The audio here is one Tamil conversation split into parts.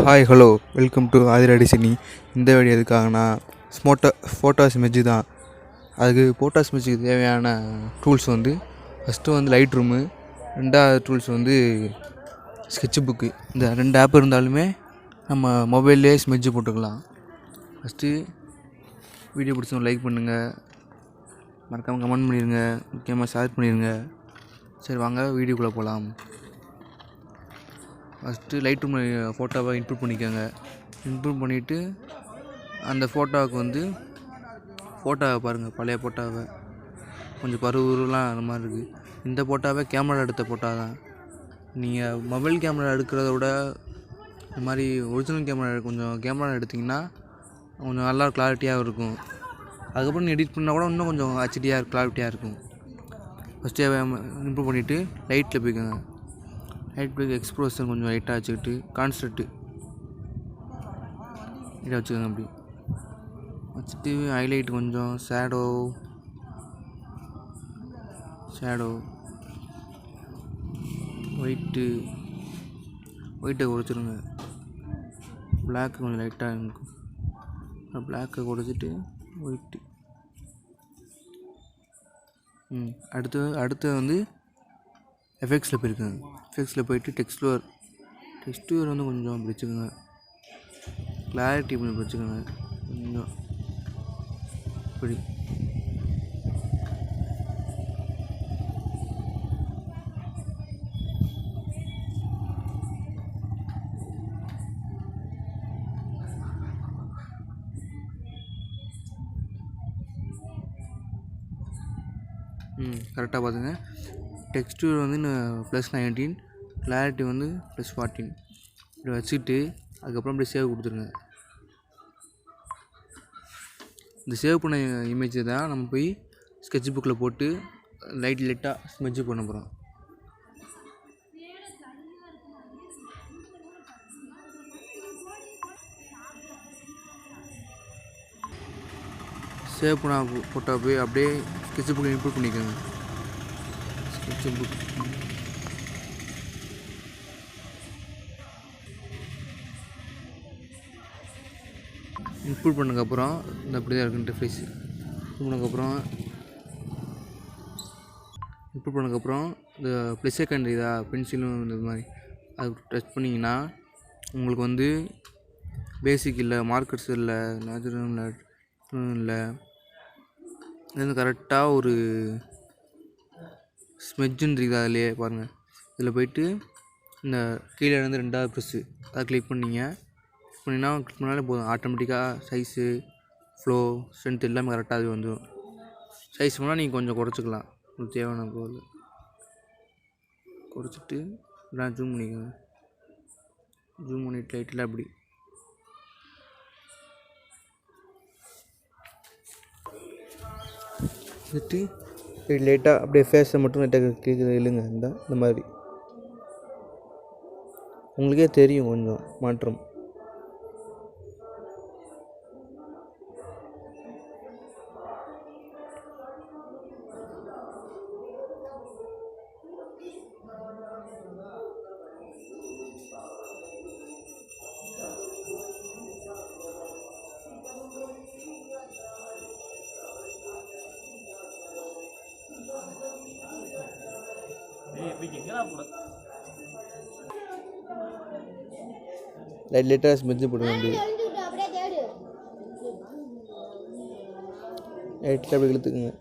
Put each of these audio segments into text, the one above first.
ஹாய் ஹலோ வெல்கம் டு ஆதிராடி சினி. இந்த வீடியோ எதுக்காகனா ஃபோட்டோஸ் இமேஜ் தான். அதுக்கு ஃபோட்டோஸ் இமேஜுக்கு தேவையான டூல்ஸ் வந்து ஃபஸ்ட்டு வந்து லைட் ரூமு, ரெண்டாவது டூல்ஸ் வந்து ஸ்கெட்சு புக்கு. இந்த 2 ஆப் இருந்தாலுமே நம்ம மொபைல்லே ஸ்மெட்ஜு போட்டுக்கலாம். ஃபஸ்ட்டு வீடியோ பிடிச்சவங்க லைக் பண்ணுங்கள், மறக்காமல் கமெண்ட் பண்ணிடுங்க, முக்கியமாக ஷேர் பண்ணிடுங்க. சரி வாங்க வீடியோக்குள்ளே போகலாம். ஃபஸ்ட்டு லைட் ரூம் ஃபோட்டோவை இன்க்ளூட் பண்ணிக்கோங்க. இன்க்ளூட் பண்ணிவிட்டு அந்த ஃபோட்டோவுக்கு வந்து ஃபோட்டோவை பாருங்கள், பழைய ஃபோட்டோவை கொஞ்சம் பருவலாம் அந்த மாதிரி இருக்குது. இந்த ஃபோட்டோவை கேமரா எடுத்த ஃபோட்டோ தான். நீங்கள் மொபைல் கேமரா எடுக்கிறத விட இந்த மாதிரி ஒரிஜினல் கேமரா எடுத்திங்கன்னா கொஞ்சம் நல்லா கிளாரிட்டியாக இருக்கும். அதுக்கப்புறம் நீ எடிட் பண்ணால் கூட இன்னும் கொஞ்சம் ஹெச்டியாக கிளாரிட்டியாக இருக்கும். ஃபஸ்ட்டு இம்ப்ரூவ் பண்ணிவிட்டு லைட்டில் போய்க்கோங்க. லைட் போய் எக்ஸ்ப்ரோஷன் கொஞ்சம் லைட்டாக வச்சுக்கிட்டு கான்ஸ்டன்ட்டு இதை வச்சுக்கோங்க. அப்படி வச்சுட்டு ஹைலைட் கொஞ்சம் ஷேடோ ஒயிட்டை குறைச்சிருங்க. பிளாக்கு கொஞ்சம் லைட்டாக இருக்கும். பிளாக்கை குறைச்சிட்டு ஒயிட்டு. அடுத்து வந்து எஃபெக்ட்ஸில் போயிருக்குங்க. எஃபெக்ட்ஸில் போயிட்டு டெக்ஸ்டூர் வந்து கொஞ்சம் அப்படி வச்சுக்கோங்க. கிளாரிட்டி கொஞ்சம் வச்சுக்கோங்க. கொஞ்சம் இப்படி கரெக்டாக பார்த்துங்க. டெக்ஸ்டூர் வந்து +19, கிளாரிட்டி வந்து +14 இப்படி வச்சுக்கிட்டு அதுக்கப்புறம் அப்படியே சேவ் கொடுத்துருங்க. இந்த சேவ் பண்ண இமேஜை தான் நம்ம போய் ஸ்கெட்ச் புக்கில் போட்டு லைட்டாக ஸ்மெட்ஜ் பண்ண போகிறோம். சேவ் பண்ண ஃபோட்டோ போய் அப்படியே ஸ்கெட்ச் புக்கில் இன்க்ளூட் பண்ணிக்கோங்க. ஸ்கெட்ச் புக் இன்க்ளூட் பண்ணதுக்கப்புறம் இந்த அப்படி தான் இருக்குன்ட்டு ஃபேஸ் இன்க்ளூட் பண்ணதுக்கப்புறம் இந்த ப்ளஸ் செகண்ட் இதாக பென்சிலும் இந்த மாதிரி அது டச் பண்ணிங்கன்னா உங்களுக்கு வந்து பேசிக் இல்லை, மார்க்கர்ஸ் இல்லை, நேச்சுரல் இல்லை, இது வந்து கரெக்டாக ஒரு ஸ்மெட்ஜுன்னு இருக்குது. அதிலே பாருங்கள். இதில் போய்ட்டு இந்த கீழே இருந்து 2வது ப்ரெஸ்ஸு அதை கிளிக் பண்ணாலே போதும். ஆட்டோமேட்டிக்காக சைஸு, ஃப்ளோ, ஸ்ட்ரென்த் எல்லாமே கரெக்டாக அது வந்துடும். சைஸ் வேணால் நீங்கள் கொஞ்சம் குறைச்சிக்கலாம். உங்களுக்கு தேவையான பொருள் குறைச்சிட்டு எல்லாம் ஜூம் பண்ணிக்கோங்க. ஜூம் பண்ணிட்டு லைட்டில் அப்படி வச்சுட்டு லைட்டாக அப்படியே ஃபேஸை மட்டும் லைட்டாக இழுங்க. இந்த மாதிரி உங்களுக்கே தெரியும் கொஞ்சம் மாற்றம். லைட்டாக ஸ்மெட்ஜ் போடுங்க. லைட்டில் அப்படி இழுத்துக்குங்க.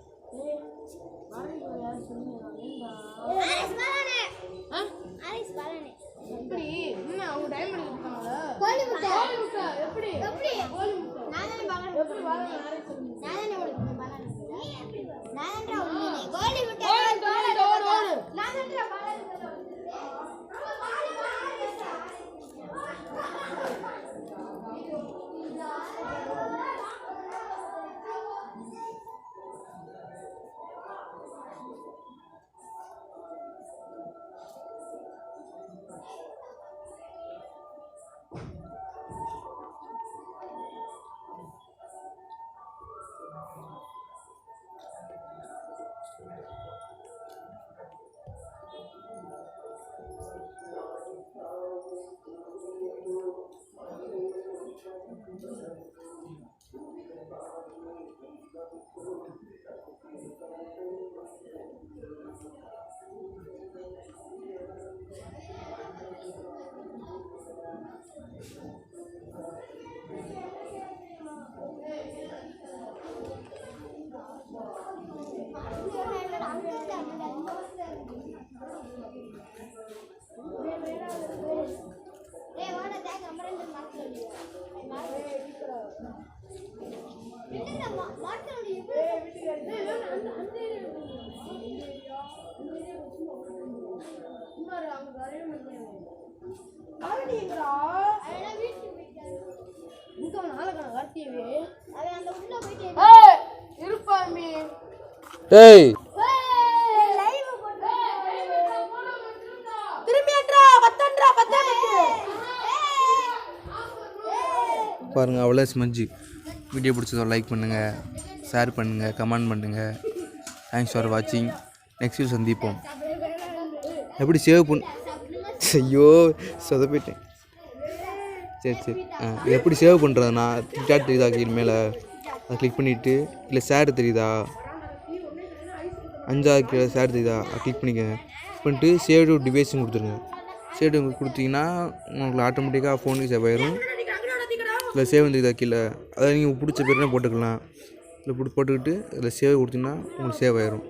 டேய் பாருங்கள், அவ்வளோ ஸ்மஞ்சு. வீடியோ பிடிச்சதோ லைக் பண்ணுங்கள், ஷேர் பண்ணுங்கள், கமெண்ட் பண்ணுங்கள். தேங்க்ஸ் ஃபார் வாட்சிங். நெக்ஸ்ட் வீடியோ சந்திப்போம். எப்படி சேவ் ஐயோ சொதப்பிட்டேன். சரி இது எப்படி சேவ் பண்ணுறதுண்ணா? டிக்டாக் தெரியுதா கீழ் மேலே? அதை கிளிக் பண்ணிவிட்டு இல்லை ஷேர் தெரியுதா, 5 ஷேர் தெரியுதா, அதை கிளிக் பண்ணிக்கோங்க. பண்ணிட்டு சேவ் டு டிவைஸ்னு கொடுத்துருங்க. சேவ் டு கொடுத்தீங்கன்னா உங்களுக்கு ஆட்டோமேட்டிக்காக ஃபோனுக்கு சேவ் ஆயிரும். இல்லை சேவ் தெரியுதா கீழே, அதை நீங்கள் பிடிச்ச பேர்னா போட்டுக்கலாம். இல்லை போட்டுக்கிட்டு அதில் சேவ் கொடுத்தீங்கன்னா உங்களுக்கு சேவ் ஆயிரும்.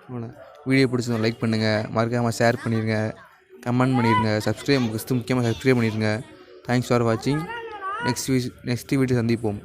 அவ்வளோ. வீடியோ பிடிச்சதும் லைக் பண்ணுங்கள், மறக்காமல் ஷேர் பண்ணிடுங்க, கமெண்ட் பண்ணிடுங்க, முக்கியமாக சப்ஸ்கிரைப் பண்ணிடுங்க. தேங்க்ஸ் ஃபார் வாட்சிங். நெக்ஸ்ட் வீடியோ சந்திப்போம்.